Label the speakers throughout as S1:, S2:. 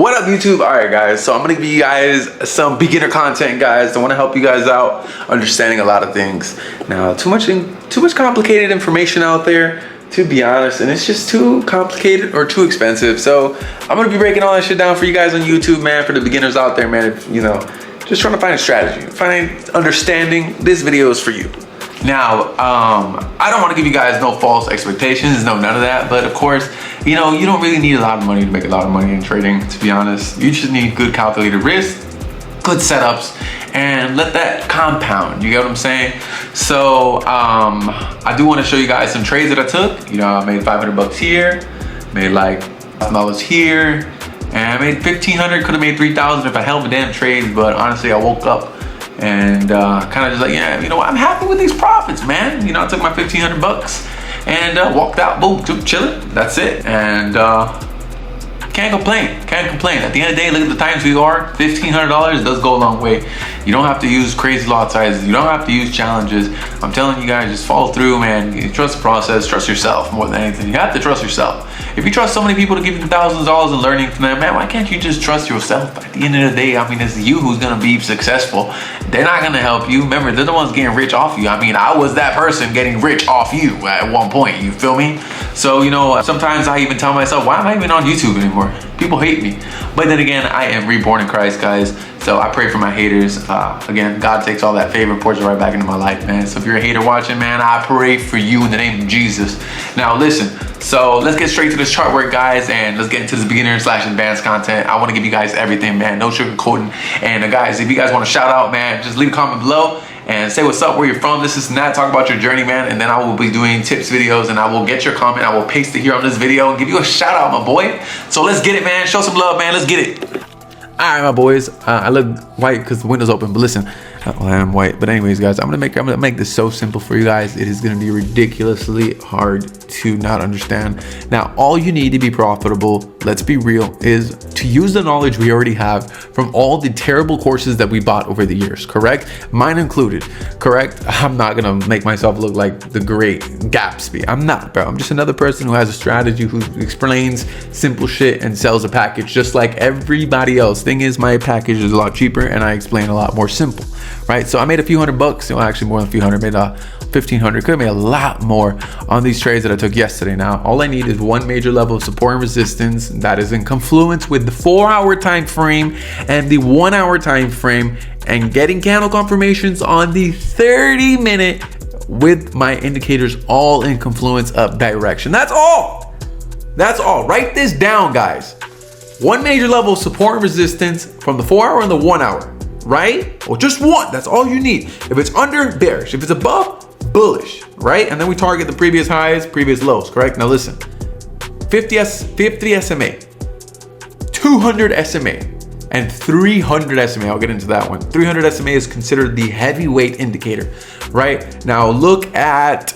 S1: What up, YouTube? All right, guys, so I'm gonna give you guys some beginner content, guys. I want to help you guys out understanding a lot of things. Now, too much complicated information out there, to be honest, and it's just too complicated or too expensive. So I'm gonna be breaking all that shit down for you guys on YouTube, man. For the beginners out there, man, if, you know, just trying to find a strategy, understanding, this video is for you. Now, I don't want to give you guys no false expectations, no none of that, but of course, you know, you don't really need a lot of money to make a lot of money in trading, to be honest. You just need good calculated risk, good setups, and let that compound, you get what I'm saying? So, I do want to show you guys some trades that I took. You know, I made 500 bucks here, made like $1,000 here, and I made 1,500, could have made 3,000 if I held the damn trades, but honestly, I woke up and kind of just like, yeah, you know what, I'm happy with these profits, man. You know, I took my 1,500 bucks and walked out, boom, chilling, that's it. And can't complain. At the end of the day, look at the times we are. $1,500 does go a long way. You don't have to use crazy lot sizes. You don't have to use challenges. I'm telling you guys, just follow through, man. You trust the process, trust yourself more than anything. You have to trust yourself. If you trust so many people to give you thousands of dollars and learning from them, man, why can't you just trust yourself? At the end of the day, I mean, it's you who's gonna be successful. They're not gonna help you. Remember, they're the ones getting rich off you. I mean, I was that person getting rich off you at one point, you feel me? So, you know, sometimes I even tell myself, why am I even on YouTube anymore? People hate me. But then again, I am reborn in Christ, guys. So I pray for my haters. Again, God takes all that favor and pours it right back into my life, man. So if you're a hater watching, man, I pray for you in the name of Jesus. Now listen, so let's get straight to this chart work, guys, and let's get into this beginner / advanced content. I want to give you guys everything, man. No sugarcoating. And guys, if you guys want to shout out, man, just leave a comment below and say what's up, where you're from, this and that, talk about your journey, man, and then I will be doing tips videos, and I will get your comment, I will paste it here on this video and give you a shout out, my boy. So let's get it, man. Show some love, man. Let's get it. All right, my boys, I look white because the window's open, but listen, well, I am white, but anyways, guys, I'm gonna make this so simple for you guys. It is gonna be ridiculously hard to not understand. Now, all you need to be profitable, let's be real, is to use the knowledge we already have from all the terrible courses that we bought over the years, correct? Mine included, correct? I'm not gonna make myself look like the great Gatsby. I'm not, bro. I'm just another person who has a strategy, who explains simple shit and sells a package just like everybody else. Thing is, my package is a lot cheaper and I explain a lot more simple, right? So I made a few $100, well, actually more than a few hundred, made 1,500, could have made a lot more on these trades that I took yesterday. Now, all I need is one major level of support and resistance that is in confluence with the 4-hour time frame and the 1-hour time frame, and getting candle confirmations on the 30-minute with my indicators all in confluence up direction. That's all. That's all. Write this down, guys. One major level of support and resistance from the 4-hour and the 1-hour, right? Or just one. That's all you need. If it's under, bearish. If it's above, bullish, right? And then we target the previous highs, previous lows, correct? Now listen, 50 SMA, 200 SMA, and 300 SMA. I'll get into that one. 300 SMA is considered the heavyweight indicator, right? Now look at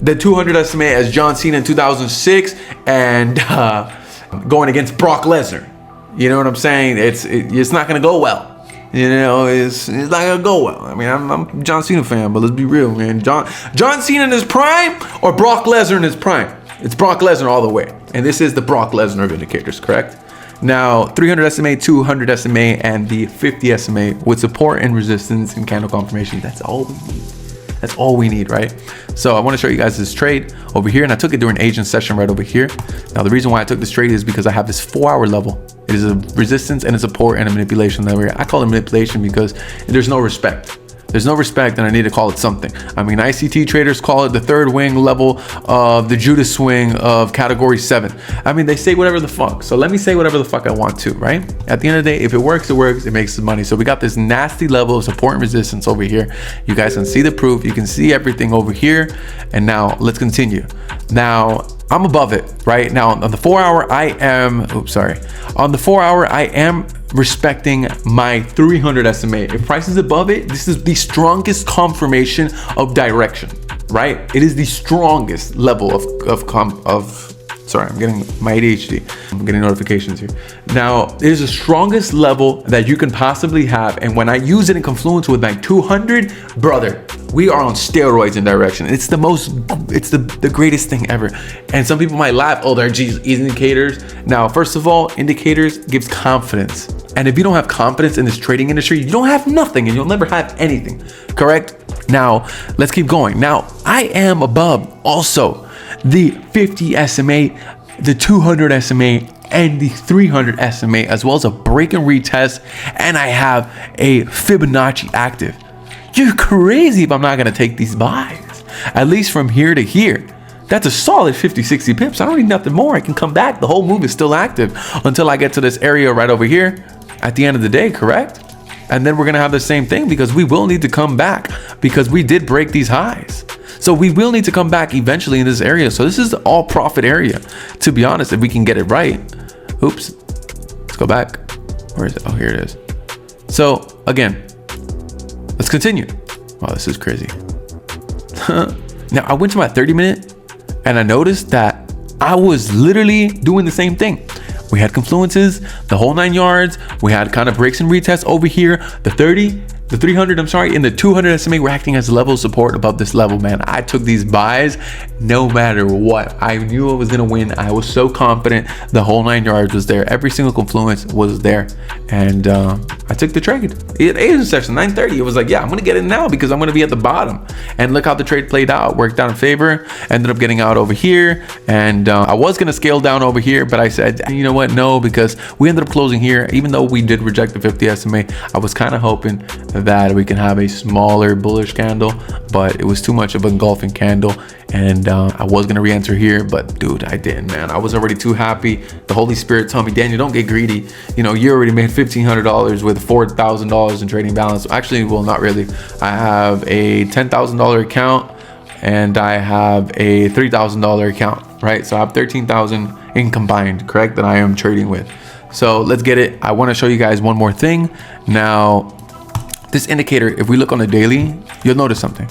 S1: the 200 SMA as John Cena in 2006 and going against Brock Lesnar. You know what I'm saying? It's not gonna go well. You know, it's not gonna go well. I mean, I'm a John Cena fan, but let's be real, man. John Cena in his prime or Brock Lesnar in his prime? It's Brock Lesnar all the way. And this is the Brock Lesnar of indicators, correct? Now, 300 SMA, 200 SMA, and the 50 SMA with support and resistance and candle confirmation. That's all we need. That's all we need, right? So I want to show you guys this trade over here, and I took it during Asian session right over here. Now, the reason why I took this trade is because I have this 4-hour level. It is a resistance and a support and a manipulation level. I call it manipulation because there's no respect. There's no respect, and I need to call it something. I mean, ICT traders call it the third wing level of the Judas swing of category 7. I mean, they say whatever the fuck. So let me say whatever the fuck I want to, right? At the end of the day, if it works, it works. It makes the money. So we got this nasty level of support and resistance over here. You guys can see the proof. You can see everything over here. And now let's continue. Now, I'm above it, right? Now on the 4-hour, on the 4-hour, I am respecting my 300 SMA. If price is above it, this is the strongest confirmation of direction, right? It is the strongest level of Sorry, I'm getting my ADHD. I'm getting notifications here. Now, it is the strongest level that you can possibly have. And when I use it in Confluence with my 200, brother, we are on steroids in direction. It's the greatest thing ever. And some people might laugh, oh, they're indicators. Now, first of all, indicators gives confidence. And if you don't have confidence in this trading industry, you don't have nothing and you'll never have anything, correct? Now, let's keep going. Now, I am above also the 50 SMA, the 200 SMA, and the 300 SMA, as well as a break and retest, and I have a Fibonacci active. You're crazy if I'm not gonna take these buys, at least from here to here. That's a solid 50, 60 pips. I don't need nothing more. I can come back. The whole move is still active until I get to this area right over here at the end of the day, correct? And then we're gonna have the same thing because we will need to come back because we did break these highs. So we will need to come back eventually in this area. So this is the all profit area, to be honest, if we can get it right. Oops, let's go back. Where is it? Oh, here it is. So again, let's continue. Wow, this is crazy. Now I went to my 30-minute and I noticed that I was literally doing the same thing. We had confluences, the whole 9 yards. We had kind of breaks and retests over here. The 30, the 300, I'm sorry, and the 200 SMA were acting as level support above this level, man. I took these buys no matter what. I knew I was gonna win. I was so confident. The whole 9 yards was there. Every single confluence was there. And I took the trade. It Asian session, 9:30. It was like, yeah, I'm gonna get it now because I'm gonna be at the bottom. And look how the trade played out. Worked out in favor. Ended up getting out over here. And I was gonna scale down over here, but I said, you know what? No, because we ended up closing here. Even though we did reject the 50 SMA, I was kind of hoping that we can have a smaller bullish candle, but it was too much of an engulfing candle. And I was gonna re-enter here, but dude, I didn't, man. I was already too happy. The Holy Spirit told me, Daniel, don't get greedy. You know, you already made $1,500 with $4,000 in trading balance. Actually, well, not really. I have a $10,000 account and I have a $3,000 account, right? So I have 13,000 in combined, correct, that I am trading with. So let's get it. I wanna show you guys one more thing. Now, this indicator, if we look on the daily, you'll notice something.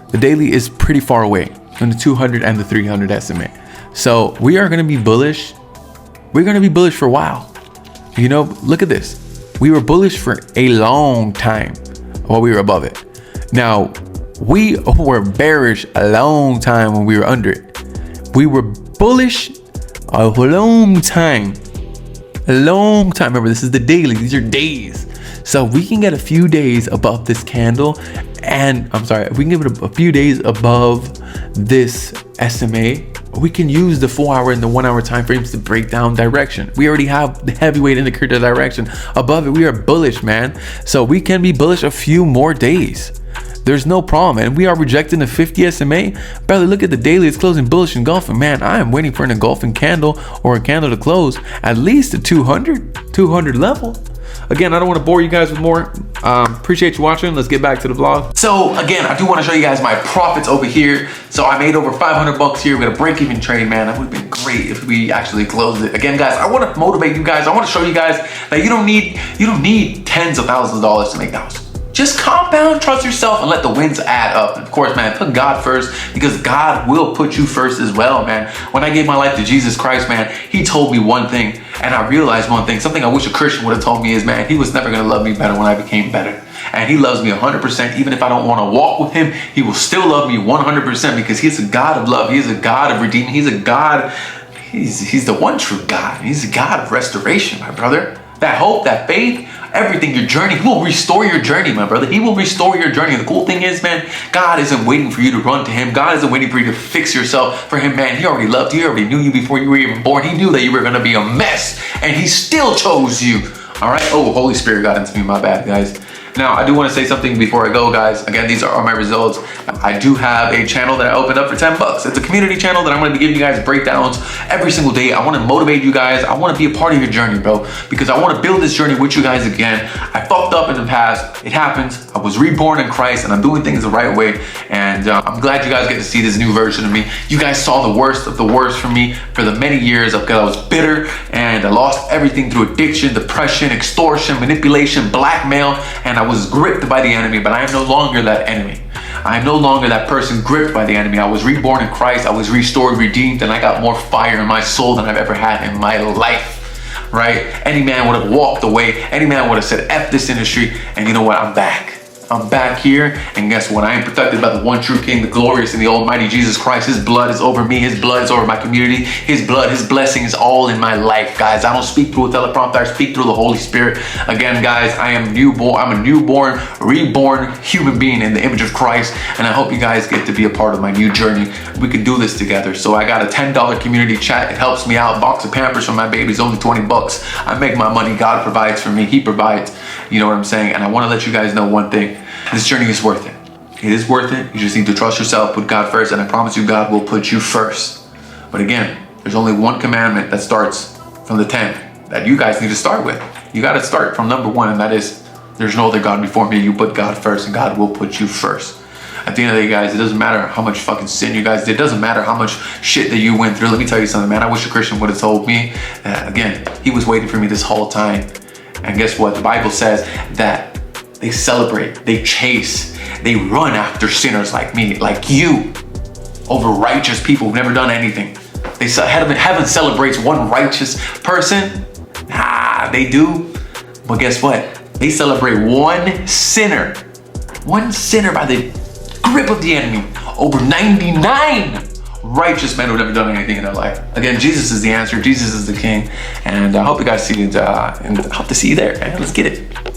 S1: The daily is pretty far away from the 200 and the 300 SMA. So we are going to be bullish. We're going to be bullish for a while. You know, look at this. We were bullish for a long time while we were above it. Now, we were bearish a long time when we were under it. We were bullish a long time. A long time. Remember, this is the daily. These are days. So we can get a few days above this candle, and I'm sorry, if we can give it a few days above this SMA, we can use the 4-hour and the 1-hour time frames to break down direction. We already have the heavyweight indicator direction. Above it, we are bullish, man. So we can be bullish a few more days. There's no problem, and we are rejecting the 50 SMA. Brother, look at the daily. It's closing bullish engulfing. Man, I am waiting for an engulfing candle or a candle to close at least a 200 level. Again, I don't want to bore you guys with more. Appreciate you watching. Let's get back to the vlog. So again, I do want to show you guys my profits over here. So I made over 500 bucks here. We got a break-even trade, man. That would have been great if we actually closed it. Again, guys, I want to motivate you guys. I want to show you guys that you don't need tens of thousands of dollars to make dollars. Just compound, trust yourself, and let the wins add up. And of course, man, put God first, because God will put you first as well, man. When I gave my life to Jesus Christ, man, he told me one thing, and I realized one thing. Something I wish a Christian would have told me is, man, he was never gonna love me better when I became better. And he loves me 100%. Even if I don't want to walk with him, he will still love me 100% because he's a God of love. He's a God of redeeming. He's a God, he's the one true God. He's a God of restoration, my brother. That hope, that faith, everything, your journey. He will restore your journey, my brother. He will restore your journey. The cool thing is, man, God isn't waiting for you to run to him. God isn't waiting for you to fix yourself for him, man. He already loved you. He already knew you before you were even born. He knew that you were going to be a mess, and he still chose you. All right. Oh, Holy Spirit got into me. My bad, guys. Now, I do want to say something before I go, guys. Again, these are my results. I do have a channel that I opened up for 10 bucks. It's a community channel that I'm going to be giving you guys breakdowns every single day. I want to motivate you guys. I want to be a part of your journey, bro, because I want to build this journey with you guys again. I fucked up in the past. It happens. I was reborn in Christ, and I'm doing things the right way. And I'm glad you guys get to see this new version of me. You guys saw the worst of the worst from me for the many years because I was bitter and I lost everything through addiction, depression, extortion, manipulation, blackmail, and I was gripped by the enemy, but I am no longer that enemy. I'm no longer that person gripped by the enemy. I was reborn in Christ. I was restored, redeemed, and I got more fire in my soul than I've ever had in my life, right? Any man would have walked away. Any man would have said, F this industry. And you know what? I'm back. I'm back here, and guess what? I am protected by the one true King, the glorious and the almighty Jesus Christ. His blood is over me. His blood is over my community. His blood, his blessing is all in my life, guys. I don't speak through a teleprompter. I speak through the Holy Spirit. Again, guys, I'm a newborn, reborn human being in the image of Christ, and I hope you guys get to be a part of my new journey. We can do this together. So I got a $10 community chat. It helps me out. Box of Pampers for my babies, only 20 bucks. I make my money. God provides for me. He provides. You know what I'm saying? And I want to let you guys know one thing. This journey is worth it. It is worth it. You just need to trust yourself, put God first, and I promise you God will put you first. But again, there's only one commandment that starts from the 10 that you guys need to start with. You got to start from number 1, and that is, there's no other God before me. You put God first, and God will put you first. At the end of the day, guys, it doesn't matter how much fucking sin you guys did. It doesn't matter how much shit that you went through. Let me tell you something, man. I wish a Christian would have told me. Again, he was waiting for me this whole time. And guess what? The Bible says that they celebrate, they chase, they run after sinners like me, like you, over righteous people who've never done anything. Heaven celebrates one righteous person. Nah, they do. But guess what? They celebrate one sinner by the grip of the enemy over 99 righteous men who've never done anything in their life. Again, Jesus is the answer. Jesus is the King. And I hope you guys see it, and I hope to see you there, man. Let's get it.